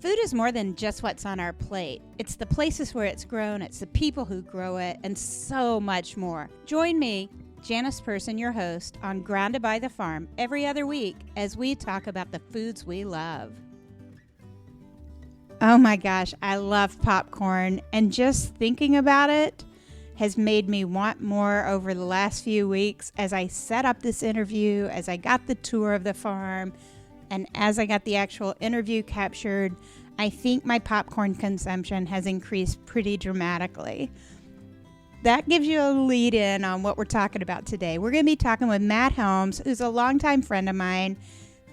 Food is more than just what's on our plate. It's the places where it's grown, it's the people who grow it, and so much more. Join me, Janice Person, your host, on Grounded by the Farm every other week as we talk about the foods we love. Oh my gosh, I love popcorn, and just thinking about it has made me want more over the last few weeks as I set up this interview, as I got the tour of the farm, and as I got the actual interview captured. I think my popcorn consumption has increased pretty dramatically. That gives you a lead in on what we're talking about today. We're going to be talking with Matt Helms, who's a longtime friend of mine,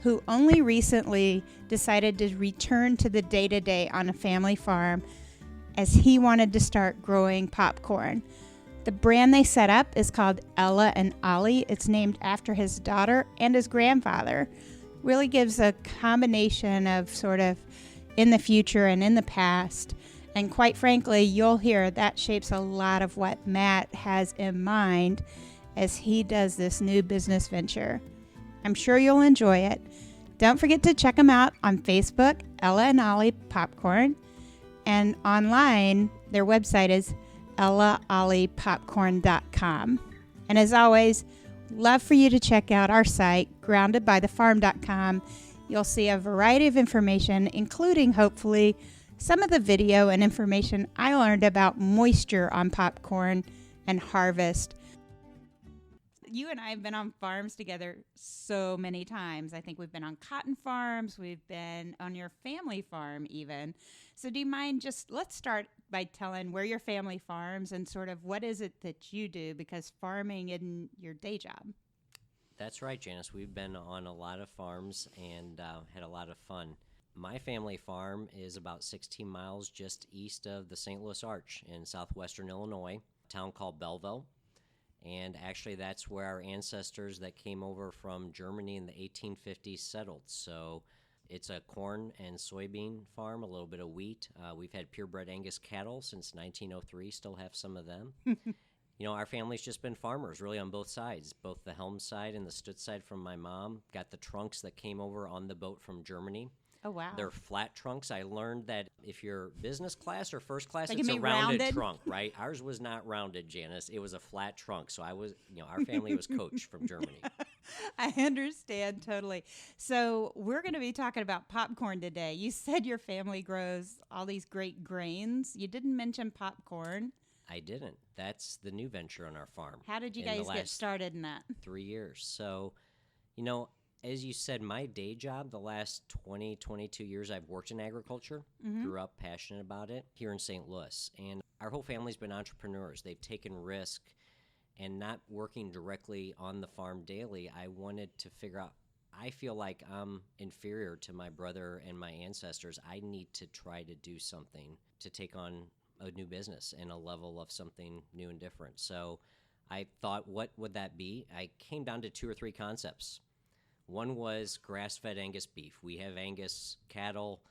who only recently decided to return to the day-to-day on a family farm as he wanted to start growing popcorn. The brand they set up is called Ella and Ollie. It's named after his daughter and his grandfather. Really gives a combination of sort of in the future and in the past. And quite frankly, you'll hear that shapes a lot of what Matt has in mind as he does this new business venture. I'm sure you'll enjoy it. Don't forget to check them out on Facebook, Ella and Ollie Popcorn. And online, their website is ellaolliepopcorn.com. And as always, love for you to check out our site, groundedbythefarm.com. You'll see a variety of information, including, hopefully, some of the video and information I learned about moisture on popcorn and harvest. You and I have been on farms together so many times. I think we've been on cotton farms. We've been on your family farm even. So do you mind let's start by telling where your family farms and sort of what is it that you do, because farming isn't your day job. That's right, Janice. We've been on a lot of farms and had a lot of fun. My family farm is about 16 miles just east of the St. Louis Arch in southwestern Illinois, a town called Belleville. And actually, that's where our ancestors that came over from Germany in the 1850s settled. So it's a corn and soybean farm, a little bit of wheat. We've had purebred Angus cattle since 1903, still have some of them. You know, our family's just been farmers, really, on both sides, both the Helms side and the Stutz side from my mom. Got the trunks that came over on the boat from Germany. Oh, wow. They're flat trunks. I learned that if you're business class or first class, They it's can a be rounded rounded. trunk, right? Ours was not rounded, Janice. It was a flat trunk. So our family was coached from Germany. I understand totally. So we're going to be talking about popcorn today. You said your family grows all these great grains. You didn't mention popcorn. I didn't. That's the new venture on our farm. How did you in the guys get last started in that? 3 years. So, as you said, my day job, the last 20, 22 years, I've worked in agriculture, grew up passionate about it here in St. Louis. And our whole family's been entrepreneurs. They've taken risk, and not working directly on the farm daily, I wanted to figure out, I feel like I'm inferior to my brother and my ancestors. I need to try to do something to take on a new business and a level of something new and different. So I thought, what would that be? I came down to 2 or 3 concepts. One was grass-fed Angus beef. We have Angus cattle.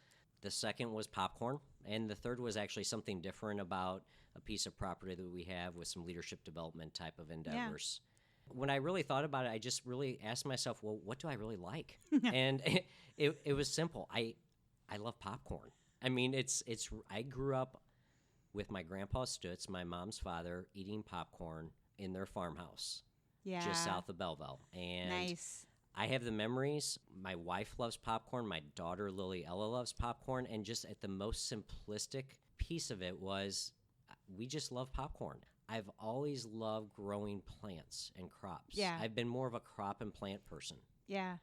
The second was popcorn. And the third was actually something different about a piece of property that we have with some leadership development type of endeavors. Yeah. When I really thought about it, I just really asked myself, well, what do I really like? And it was simple. I love popcorn. I mean, I grew up with my grandpa Stutz, my mom's father, eating popcorn in their farmhouse just south of Belleville. And nice. I have the memories. My wife loves popcorn. My daughter, Lily Ella, loves popcorn. And just at the most simplistic piece of it was we just love popcorn. I've always loved growing plants and crops. Yeah. I've been more of a crop and plant person. Yeah.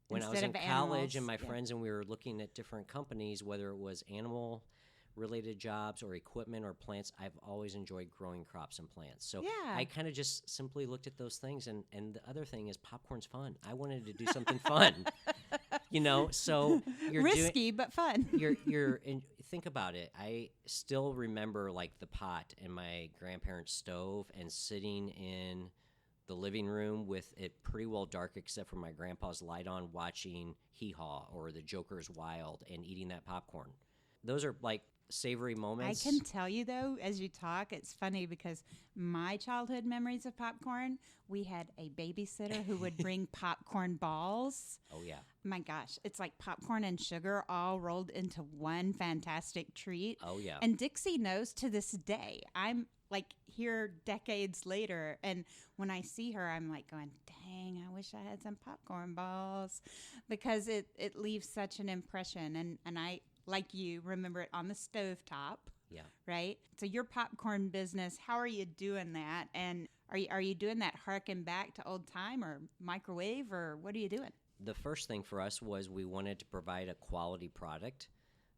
When I was in college and my friends and we were looking at different companies, whether it was animal-related jobs or equipment or plants, I've always enjoyed growing crops and plants. So I kind of just simply looked at those things. And the other thing is popcorn's fun. I wanted to do something fun, so you're risky, but fun. Think about it. I still remember like the pot in my grandparents' stove and sitting in the living room with it pretty well dark except for my grandpa's light on, watching Hee Haw or The Joker's Wild and eating that popcorn. Those are like savory I moments. can tell you though, as you talk, it's funny because my childhood memories of popcorn, we had a babysitter who would bring popcorn balls. Oh yeah. My gosh, it's like popcorn and sugar all rolled into one fantastic treat. Oh yeah. And Dixie knows to this day. I'm like here decades later, and when I see her, I'm like going, dang, I wish I had some popcorn balls, because it leaves such an impression. And I, like you, remember it on the stovetop, Yeah. right? So your popcorn business, how are you doing that? And are you doing that harken back to old time or microwave, or what are you doing? The first thing for us was we wanted to provide a quality product.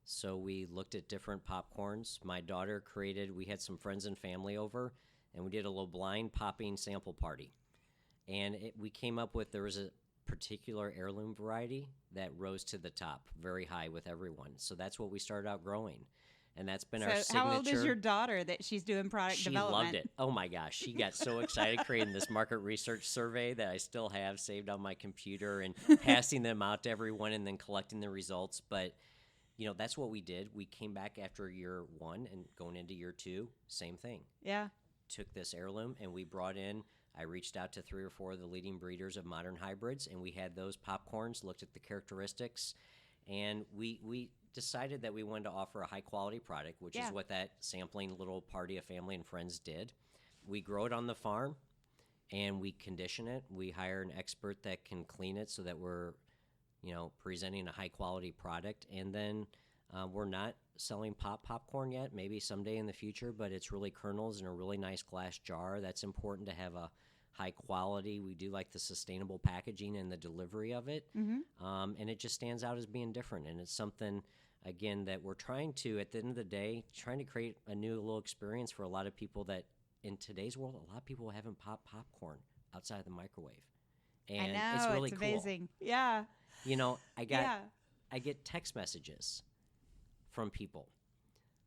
So we looked at different popcorns. My daughter we had some friends and family over, and we did a little blind popping sample party. And we came up with, there was a particular heirloom variety that rose to the top very high with everyone. So that's what we started out growing. And that's been our signature. How old is your daughter that she's doing product development? She loved it. Oh my gosh. She got so excited creating this market research survey that I still have saved on my computer and passing them out to everyone and then collecting the results. But, that's what we did. We came back after year 1 and going into year 2, same thing. Yeah. Took this heirloom and we I reached out to 3 or 4 of the leading breeders of modern hybrids, and we had those popcorns, looked at the characteristics, and we decided that we wanted to offer a high-quality product, which is what that sampling little party of family and friends did. We grow it on the farm, and we condition it. We hire an expert that can clean it so that we're, presenting a high-quality product. And then we're not selling popcorn yet, maybe someday in the future, but it's really kernels in a really nice glass jar. That's important to have a high quality. We do like the sustainable packaging and the delivery of it. And it just stands out as being different. And it's something, again, that we're trying to, at the end of the day, trying to create a new little experience for a lot of people that in today's world, a lot of people haven't popped popcorn outside of the microwave. And I know, it's really amazing. cool. Yeah. I get text messages from people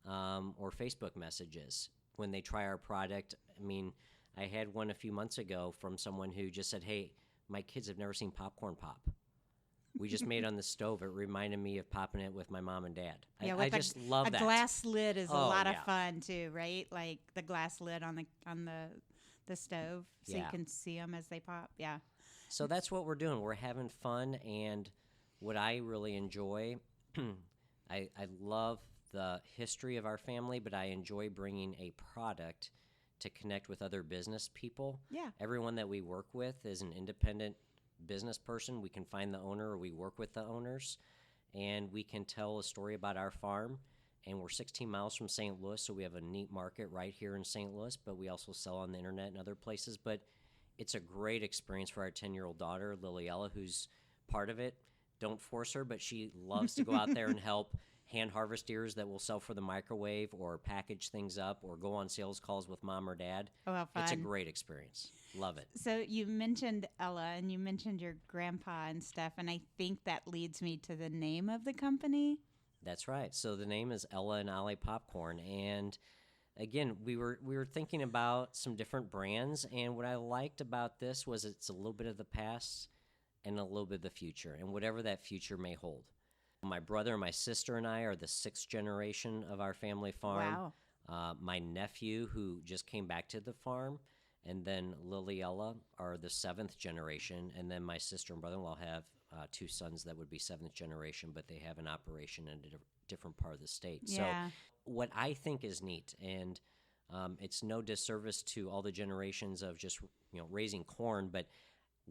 or Facebook messages when they try our product. I mean, I had one a few months ago from someone who just said, hey, my kids have never seen popcorn pop. We just made it on the stove. It reminded me of popping it with my mom and dad. Yeah, I just love that. A glass lid is a lot of yeah. fun too, right? Like the glass lid on the stove, so you can see them as they pop. Yeah. So that's what we're doing. We're having fun, and what I really enjoy, I love the history of our family, but I enjoy bringing a product to connect with other business people. Yeah. Everyone that we work with is an independent business person. We can find the owner, or we work with the owners, and we can tell a story about our farm. And we're 16 miles from St. Louis, so we have a neat market right here in St. Louis, but we also sell on the internet and other places. But it's a great experience for our 10-year-old daughter, Liliella, who's part of it. Don't force her, but she loves to go out there and help hand harvest ears that we'll sell for the microwave, or package things up, or go on sales calls with mom or dad. Oh, how fun. It's a great experience. Love it. So you mentioned Ella, and you mentioned your grandpa and stuff, and I think that leads me to the name of the company. That's right. So the name is Ella and Ollie Popcorn, and again, we were thinking about some different brands, and what I liked about this was it's a little bit of the past and a little bit of the future, and whatever that future may hold. My brother and my sister and I are the 6th generation of our family farm. Wow. My nephew, who just came back to the farm, and then Liliella are the 7th generation, and then my sister and brother-in-law have 2 sons that would be 7th generation, but they have an operation in a different part of the state. Yeah. So what I think is neat, and it's no disservice to all the generations of just raising corn, but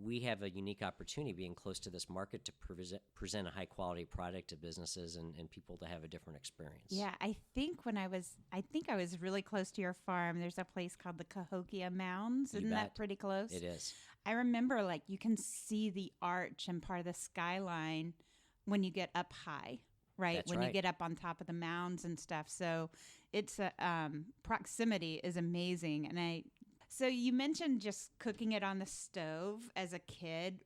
we have a unique opportunity being close to this market to present a high quality product to businesses and people to have a different experience. Yeah, I think I was really close to your farm. There's a place called the Cahokia Mounds. Isn't that pretty close? It is. I remember, like, you can see the arch and part of the skyline when you get up high, right? That's when right. you get up on top of the mounds and stuff. So it's proximity is amazing. And so you mentioned just cooking it on the stove as a kid.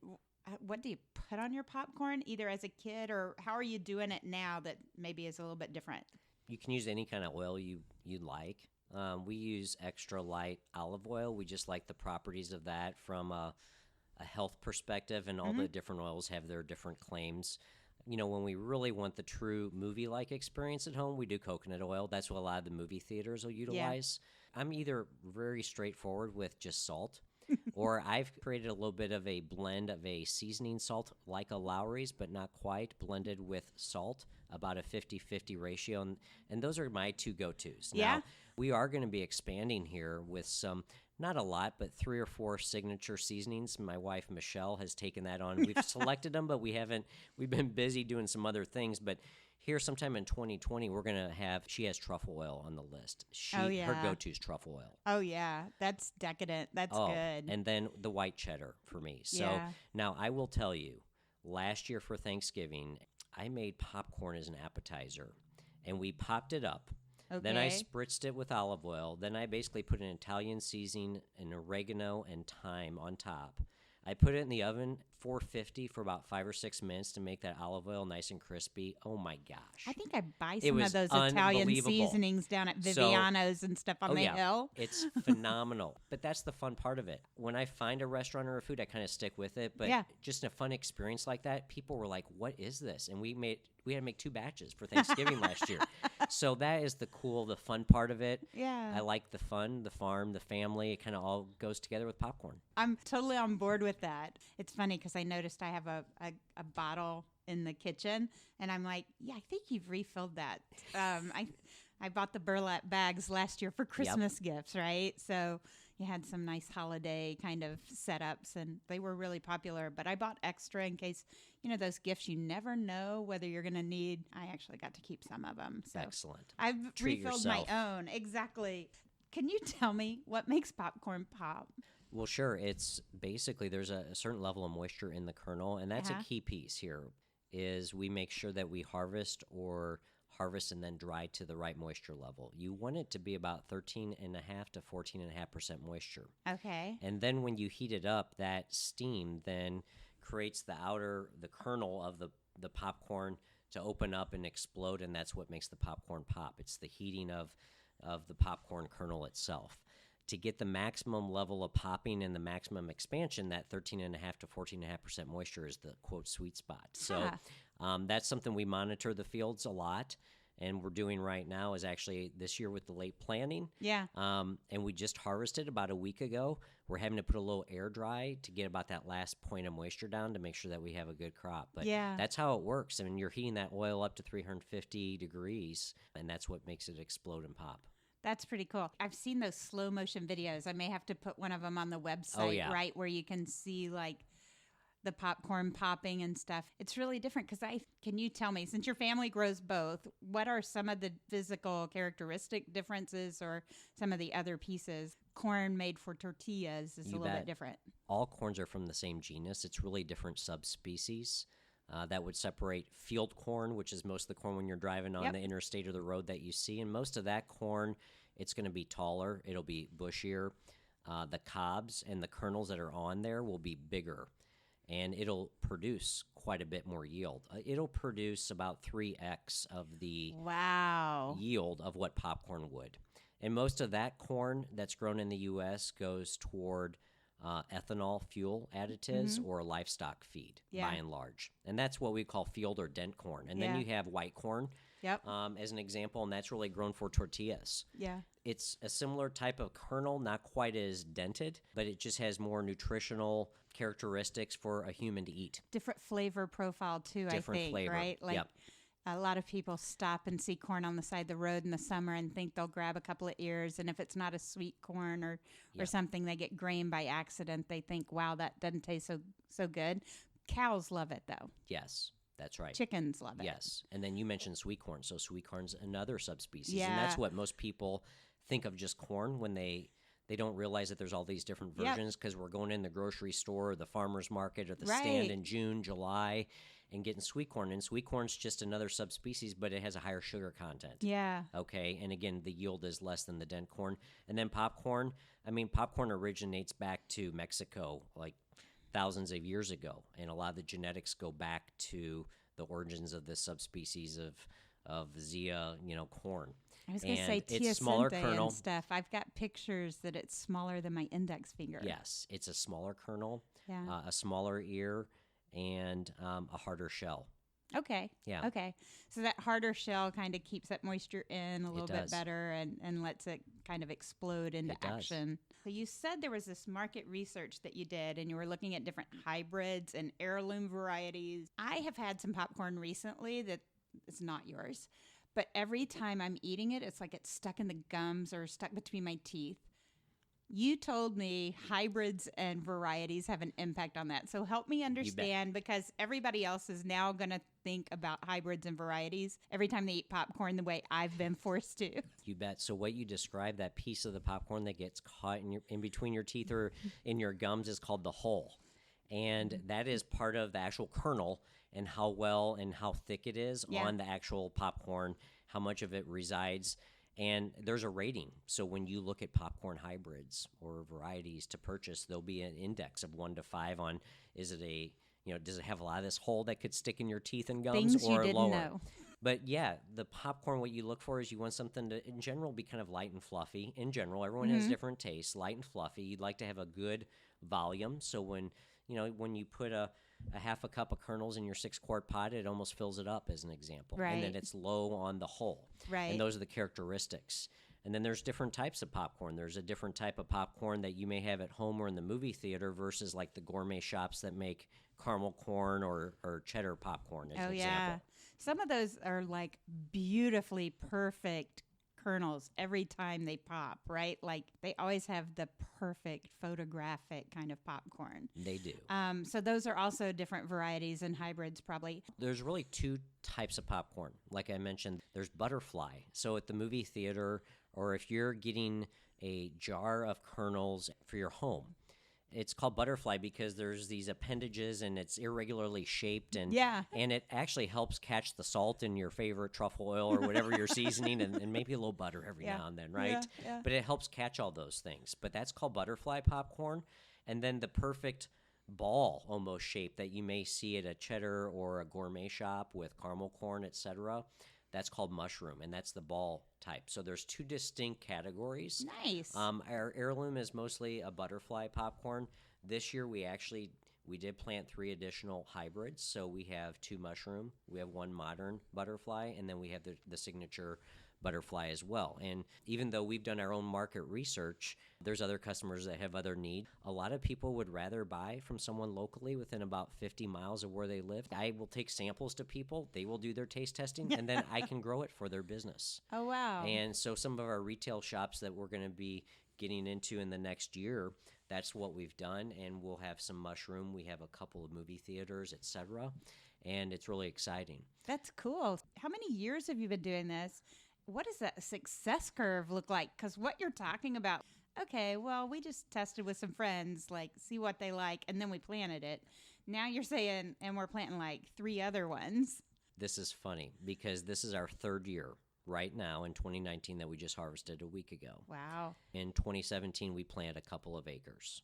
What do you put on your popcorn, either as a kid, or how are you doing it now that maybe is a little bit different? You can use any kind of oil you like. We use extra light olive oil. We just like the properties of that from a health perspective, and all the different oils have their different claims. When we really want the true movie-like experience at home, we do coconut oil. That's what a lot of the movie theaters will utilize. Yeah. I'm either very straightforward with just salt, or I've created a little bit of a blend of a seasoning salt like a Lowry's, but not quite, blended with salt, about a 50-50 ratio. And those are my two go-tos. Yeah. Now, we are going to be expanding here with some, not a lot, but 3 or 4 signature seasonings. My wife, Michelle, has taken that on. We've selected them, but we've been busy doing some other things. But here sometime in 2020, we're going to have, she has truffle oil on the list. Her go-to is truffle oil. Oh, yeah. That's decadent. That's good. And then the white cheddar for me. So now I will tell you, last year for Thanksgiving, I made popcorn as an appetizer, and we popped it up. Okay. Then I spritzed it with olive oil. Then I basically put an Italian seasoning and oregano and thyme on top. I put it in the oven, 450, for about 5 or 6 minutes to make that olive oil nice and crispy. Oh, my gosh. I think I buy some of those Italian seasonings down at Viviano's and stuff on the hill. It's phenomenal. But that's the fun part of it. When I find a restaurant or a food, I kind of stick with it. But just a fun experience like that, people were like, what is this? And we had to make 2 batches for Thanksgiving last year. So that is the fun part of it. Yeah. I like the fun, the farm, the family. It kind of all goes together with popcorn. I'm totally on board with that. It's funny because I noticed I have a bottle in the kitchen, and I'm like, yeah, I think you've refilled that. I bought the burlap bags last year for Christmas gifts, right? So you had some nice holiday kind of setups, and they were really popular. But I bought extra in case, those gifts you never know whether you're going to need. I actually got to keep some of them. So excellent. I've refilled my own. Exactly. Can you tell me what makes popcorn pop? Well, sure. It's basically there's a certain level of moisture in the kernel, and that's a key piece here, is we make sure that we harvest and then dry to the right moisture level. You want it to be about 13.5 to 14.5% moisture. Okay. And then when you heat it up, that steam then creates the kernel of the popcorn to open up and explode, and that's what makes the popcorn pop. It's the heating of the popcorn kernel itself. To get the maximum level of popping and the maximum expansion, that 13.5 to 14.5% moisture is the, quote, sweet spot. So that's something we monitor the fields a lot, and we're doing right now is actually this year with the late planting. Yeah. And we just harvested about a week ago. We're having to put a little air dry to get about that last point of moisture down to make sure that we have a good crop. But that's how it works. I mean, you're heating that oil up to 350 degrees, and that's what makes it explode and pop. That's pretty cool. I've seen those slow motion videos. I may have to put one of them on the website, right, where you can see like the popcorn popping and stuff. It's really different because can you tell me, since your family grows both, what are some of the physical characteristic differences or some of the other pieces? Corn made for tortillas is a little bit different. All corns are from the same genus. It's really different subspecies. That would separate field corn, which is most of the corn when you're driving on the interstate or the road that you see. And most of that corn, it's going to be taller. It'll be bushier. The cobs and the kernels that are on there will be bigger. And it'll produce quite a bit more yield. It'll produce about 3x of the yield of what popcorn would. And most of that corn that's grown in the U.S. goes toward ethanol fuel additives or livestock feed, by and large. And that's what we call field or dent corn. And then you have white corn as an example, and that's really grown for tortillas. Yeah. It's a similar type of kernel, not quite as dented, but it just has more nutritional characteristics for a human to eat. Different flavor profile, too, Different I think, flavor. right? Like, a lot of people stop and see corn on the side of the road in the summer and think they'll grab a couple of ears. And if it's not a sweet corn or something, they get grain by accident. They think, wow, that doesn't taste so good. Cows love it, though. Yes, that's right. Chickens love it. Yes. And then you mentioned sweet corn. So sweet corn's another subspecies. Yeah. And that's what most people think of just corn when they don't realize that there's all these different versions because we're going in the grocery store or the farmer's market or the stand in June, July, and getting sweet corn. And sweet corn's just another subspecies, but it has a higher sugar content. Yeah. Okay. And again, the yield is less than the dent corn. And then popcorn. I mean, popcorn originates back to Mexico, like thousands of years ago. And a lot of the genetics go back to the origins of this subspecies of Zea, corn. I was going to say Tia and stuff. I've got pictures that it's smaller than my index finger. Yes. It's a smaller kernel, a smaller ear, and a harder shell. Okay. Yeah. Okay. So that harder shell kind of keeps that moisture in a little bit better and lets it kind of explode into action. So you said there was this market research that you did and you were looking at different hybrids and heirloom varieties. I have had some popcorn recently that is not yours, but every time I'm eating it, it's like it's stuck in the gums or stuck between my teeth. You told me hybrids and varieties have an impact on that. So help me understand, because everybody else is now going to think about hybrids and varieties every time they eat popcorn the way I've been forced to. You bet. So what you described, that piece of the popcorn that gets caught in between your teeth or in your gums, is called the hull. And that is part of the actual kernel and how well and how thick it is on the actual popcorn, how much of it resides. And there's a rating. So when you look at popcorn hybrids or varieties to purchase, there'll be an index of 1 to 5 on, is it does it have a lot of this hole that could stick in your teeth and gums, Things or you didn't lower? know. But yeah, the popcorn, what you look for is you want something to, in general, be kind of light and fluffy. In general, everyone has different tastes. Light and fluffy. You'd like to have a good volume. So when you put a half a cup of kernels in your 6-quart pot, it almost fills it up, as an example. Right. And then it's low on the hull. Right. And those are the characteristics. And then there's different types of popcorn. There's a different type of popcorn that you may have at home or in the movie theater versus like the gourmet shops that make caramel corn or cheddar popcorn, as an example. Some of those are like beautifully perfect kernels every time they pop, right? Like they always have the perfect photographic kind of popcorn. They do. So those are also different varieties and hybrids probably. There's really 2 types of popcorn. Like I mentioned, there's butterfly. So at the movie theater, or if you're getting a jar of kernels for your home, it's called butterfly because there's these appendages and it's irregularly shaped, and it actually helps catch the salt in your favorite truffle oil or whatever you're seasoning, and maybe a little butter every now and then, right? Yeah. But it helps catch all those things. But that's called butterfly popcorn. And then the perfect ball almost shape that you may see at a cheddar or a gourmet shop with caramel corn, etc., that's called mushroom, and that's the ball type. So there's 2 distinct categories. Nice. Our heirloom is mostly a butterfly popcorn. This year we did plant 3 additional hybrids. So we have 2 mushroom, we have 1 modern butterfly, and then we have the signature butterfly as well. And even though we've done our own market research, there's other customers that have other needs. A lot of people would rather buy from someone locally within about 50 miles of where they live. I will take samples to people. They will do their taste testing, and then I can grow it for their business. Oh, wow. And so some of our retail shops that we're going to be getting into in the next year, that's what we've done. And we'll have some mushroom. We have a couple of movie theaters, etc. And it's really exciting. That's cool. How many years have you been doing this? What does that success curve look like? Because what you're talking about, okay, well, we just tested with some friends, like see what they like, and then we planted it. Now you're saying, and we're planting like 3 other ones. This is funny because this is our 3rd year right now in 2019 that we just harvested a week ago. Wow. In 2017, we planted a couple of acres.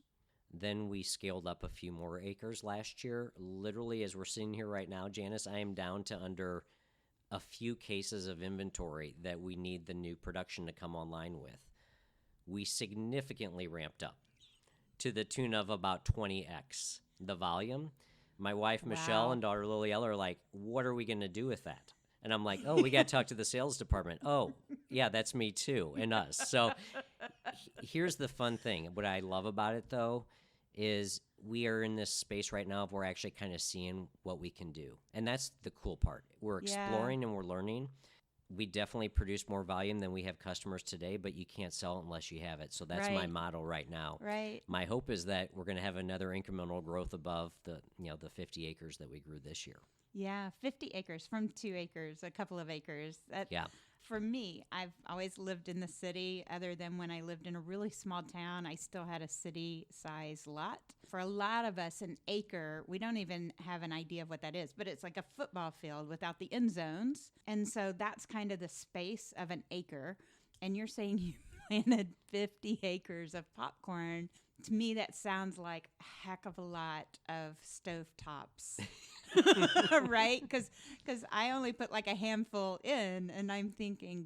Then we scaled up a few more acres last year. Literally, as we're sitting here right now, Janice, I am down to under a few cases of inventory that we need the new production to come online with. We significantly ramped up to the tune of about 20x the volume. My wife, Michelle, and daughter, Liliella, are like, what are we going to do with that? And I'm like, oh, we got to talk to the sales department. Oh, yeah, that's me too, and us. So here's the fun thing. What I love about it, though, is we are in this space right now of we're actually kind of seeing what we can do. And that's the cool part. We're exploring and we're learning. We definitely produce more volume than we have customers today, but you can't sell it unless you have it. So that's my motto right now. Right. My hope is that we're going to have another incremental growth above the 50 acres that we grew this year. Yeah, 50 acres from 2 acres, a couple of acres. For me, I've always lived in the city. Other than when I lived in a really small town, I still had a city-size lot. For a lot of us, an acre, we don't even have an idea of what that is, but it's like a football field without the end zones. And so that's kind of the space of an acre. And you're saying you planted 50 acres of popcorn. To me, that sounds like a heck of a lot of stovetops. Right? Because I only put like a handful in, and I'm thinking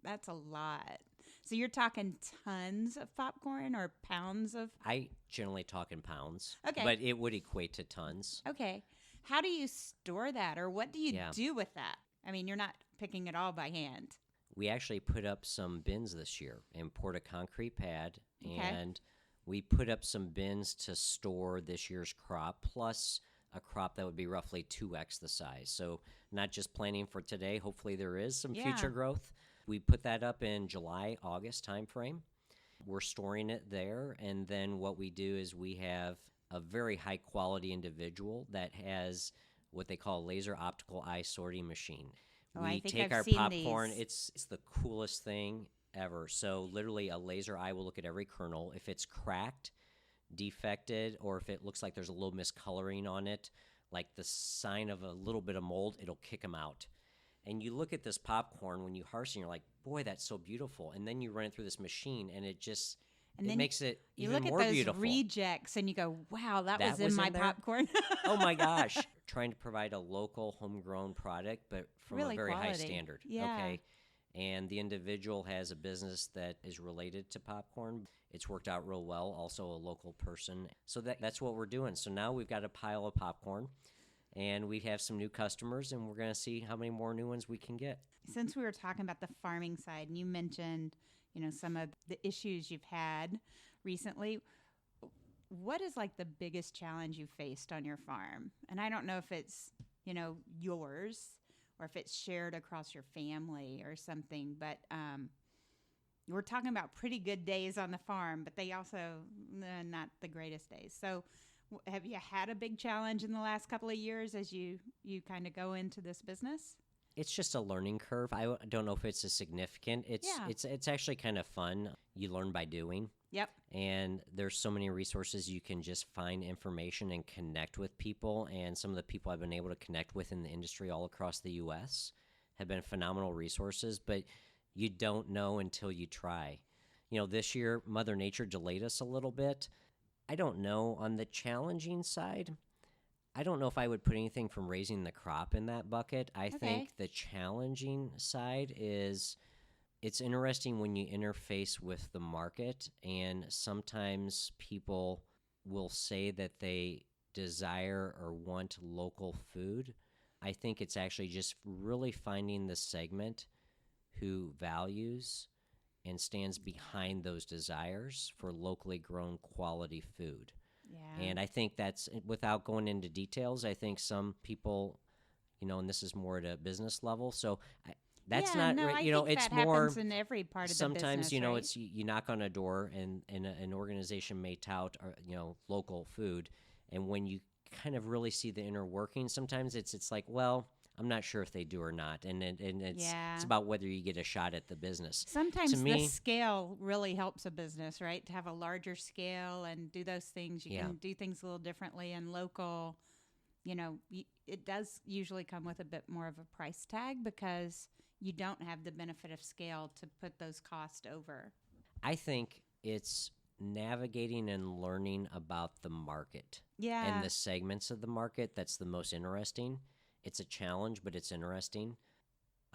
that's a lot. So you're talking tons of popcorn or pounds of? I generally talk in pounds. Okay. But it would equate to tons. Okay. How do you store that, or what do you Yeah. do with that? I mean, you're not picking it all by hand. We actually put up some bins this year and poured a concrete pad, Okay. and we put up some bins to store this year's crop, plus a crop that would be roughly 2x the size. So not just planning for today, hopefully there is some future growth. We put that up in July, August timeframe. We're storing it there, and then what we do is we have a very high quality individual that has what they call a laser optical eye sorting machine. Oh, We I think take I've our seen popcorn. these. It's the coolest thing ever. So literally, a laser eye will look at every kernel. If it's cracked, defected, or if it looks like there's a little miscoloring on it, like the sign of a little bit of mold, it'll kick them out. And you look at this popcorn when you harvest, and you're like, boy, that's so beautiful. And then you run it through this machine, and it just makes it You even look more at those beautiful. rejects and you go, wow, that That was in was my in there? popcorn. Oh my gosh. Trying to provide a local homegrown product, but from Really a very high quality. standard. Yeah. Okay. And the individual has a business that is related to popcorn. It's worked out real well. Also a local person. So that's what we're doing. So now we've got a pile of popcorn, and we have some new customers, and we're going to see how many more new ones we can get. Since we were talking about the farming side, and you mentioned, some of the issues you've had recently, what is like the biggest challenge you faced on your farm? And I don't know if it's, yours or if it's shared across your family or something, but we're talking about pretty good days on the farm, but they also not the greatest days. So have you had a big challenge in the last couple of years as you kind of go into this business? It's just a learning curve. I don't know if it's a significant. It's actually kind of fun. You learn by doing. Yep. And there's so many resources. You can just find information and connect with people. And some of the people I've been able to connect with in the industry all across the U.S. have been phenomenal resources, but you don't know until you try. This year, Mother Nature delayed us a little bit. I don't know. On the challenging side, I don't know if I would put anything from raising the crop in that bucket. I think the challenging side is it's interesting when you interface with the market, and sometimes people will say that they desire or want local food. I think it's actually just really finding the segment who values and stands behind those desires for locally grown quality food. Yeah. And I think that's, without going into details, I think some people, and this is more at a business level. So that's not, I think it's that more happens in every part of sometimes, the business, right? it's you knock on a door and an organization may tout, local food. And when you kind of really see the inner working, sometimes it's like, well, I'm not sure if they do or not, and it's about whether you get a shot at the business. Sometimes to me, the scale really helps a business, right? To have a larger scale and do those things. You can do things a little differently and local. It does usually come with a bit more of a price tag because you don't have the benefit of scale to put those costs over. I think it's navigating and learning about the market Yeah. and the segments of the market that's the most interesting. It's a challenge, but it's interesting.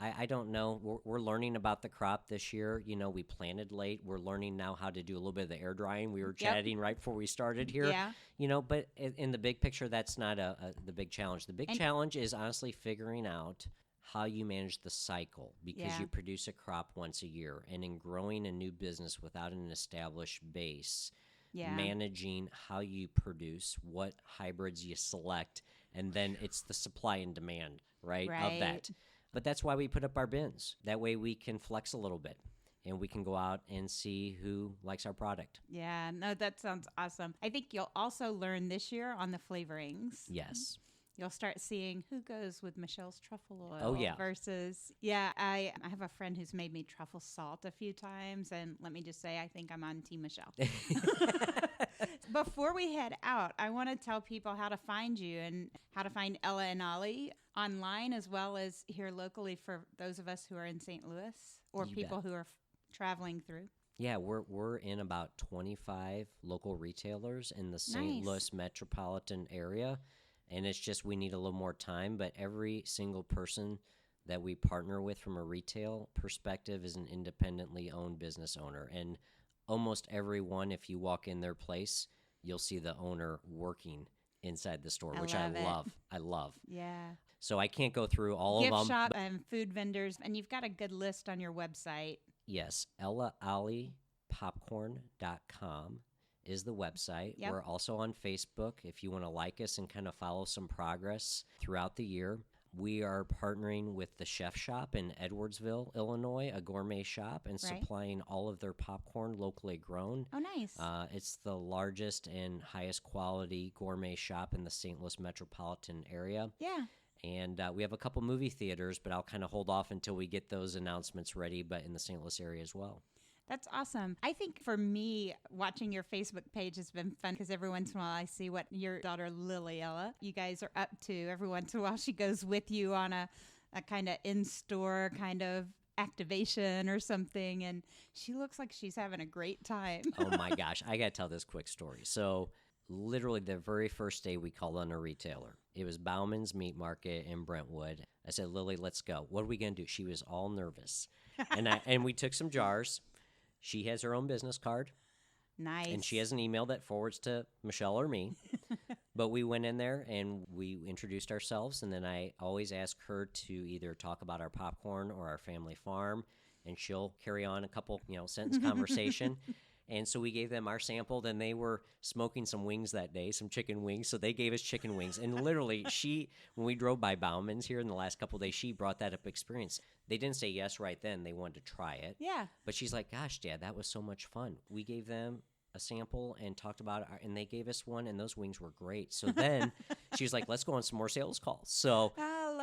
I don't know. We're learning about the crop this year. We planted late. We're learning now how to do a little bit of the air drying. We were chatting right before we started here. Yeah. But in the big picture, that's not the big challenge. The big challenge is honestly figuring out how you manage the cycle, because you produce a crop once a year. And in growing a new business without an established base, managing how you produce, what hybrids you select, and then it's the supply and demand, right. of that. But that's why we put up our bins. That way we can flex a little bit, and we can go out and see who likes our product. Yeah, no, that sounds awesome. I think you'll also learn this year on the flavorings. Yes. You'll start seeing who goes with Michelle's truffle oil. Oh, yeah. Versus, I have a friend who's made me truffle salt a few times, and let me just say, I think I'm on Team Michelle. Before we head out, I want to tell people how to find you and how to find Ella and Ollie online, as well as here locally for those of us who are in St. Louis or You people bet. who are traveling through. Yeah, we're in about 25 local retailers in the St. Nice. Louis metropolitan area, and it's just we need a little more time, but every single person that we partner with from a retail perspective is an independently owned business owner, and almost everyone, if you walk in their place, you'll see the owner working inside the store, I which love it. I love. Yeah. So I can't go through all Gift of them. shop and food vendors. And you've got a good list on your website. Yes, EllaOlliePopcorn.com is the website. Yep. We're also on Facebook if you want to like us and kind of follow some progress throughout the year. We are partnering with the Chef Shop in Edwardsville, Illinois, a gourmet shop, and Right. supplying all of their popcorn locally grown. Oh, nice. It's the largest and highest quality gourmet shop in the St. Louis metropolitan area. Yeah. And we have a couple movie theaters, but I'll kind of hold off until we get those announcements ready, but in the St. Louis area as well. That's awesome. I think for me, watching your Facebook page has been fun because every once in a while I see what your daughter Ella, you guys are up to. Every once in a while she goes with you on a kind of in-store kind of activation or something, and she looks like she's having a great time. Oh my gosh, I got to tell this quick story. So literally the very first day we called on a retailer, it was Bauman's Meat Market in Brentwood. I said, Lily, let's go. What are we going to do? She was all nervous. And we took some jars. She has her own business card. Nice. And she has an email that forwards to Michelle or me. But we went in there and we introduced ourselves. And then I always ask her to either talk about our popcorn or our family farm. And she'll carry on a couple, sentence conversation. And so we gave them our sample. Then they were smoking some wings that day, some chicken wings. So they gave us chicken wings. And literally, when we drove by Bauman's here in the last couple of days, she brought that up experience. They didn't say yes right then. They wanted to try it. Yeah. But she's like, gosh, Dad, that was so much fun. We gave them a sample and talked about it, and they gave us one, and those wings were great. So then she was like, let's go on some more sales calls. So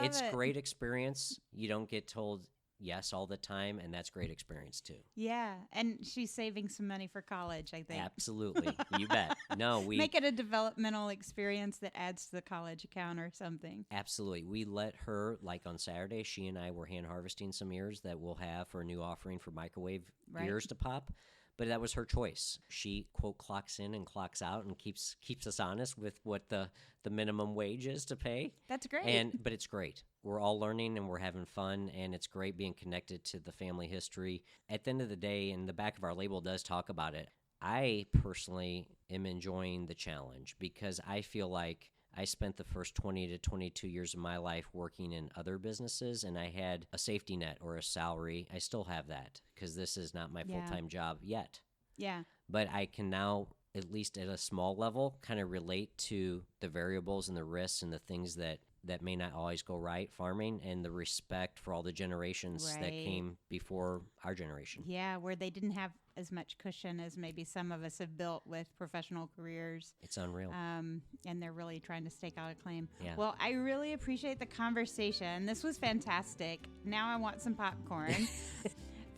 it's great experience. You don't get told yes all the time, and that's great experience too. Yeah, and she's saving some money for college, I think. Absolutely. You bet. No, we make it a developmental experience that adds to the college account or something. Absolutely. We let her, like on Saturday, she and I were hand harvesting some ears that we'll have for a new offering for microwave ears to pop. But that was her choice. She, quote, clocks in and clocks out and keeps us honest with what the minimum wage is to pay. That's great. But it's great. We're all learning and we're having fun, and it's great being connected to the family history. At the end of the day, and the back of our label does talk about it, I personally am enjoying the challenge because I feel like I spent the first 20 to 22 years of my life working in other businesses, and I had a safety net or a salary. I still have that because this is not my full-time job yet. Yeah. But I can now, at least at a small level, kind of relate to the variables and the risks and the things that may not always go right farming, and the respect for all the generations that came before our generation. Yeah, where they didn't have as much cushion as maybe some of us have built with professional careers. It's unreal. And they're really trying to stake out a claim. Yeah. Well, I really appreciate the conversation. This was fantastic. Now I want some popcorn.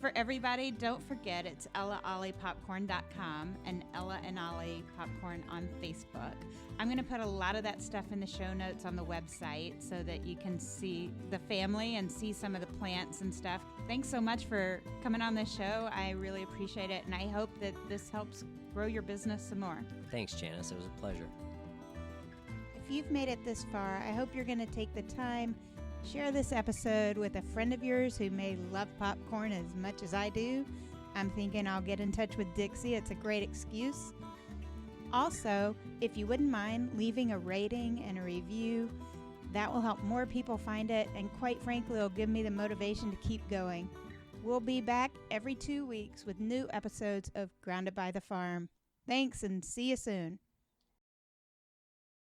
For everybody, don't forget it's EllaOlliePopcorn.com and Ella and Ollie Popcorn on Facebook. I'm going to put a lot of that stuff in the show notes on the website so that you can see the family and see some of the plants and stuff. Thanks so much for coming on this show. I really appreciate it, and I hope that this helps grow your business some more. Thanks, Janice. It was a pleasure. If you've made it this far, I hope you're going to take the time, share this episode with a friend of yours who may love popcorn as much as I do. I'm thinking I'll get in touch with Dixie. It's a great excuse. Also, if you wouldn't mind leaving a rating and a review, that will help more people find it, and quite frankly, it'll give me the motivation to keep going. We'll be back every 2 weeks with new episodes of Grounded by the Farm. Thanks, and see you soon.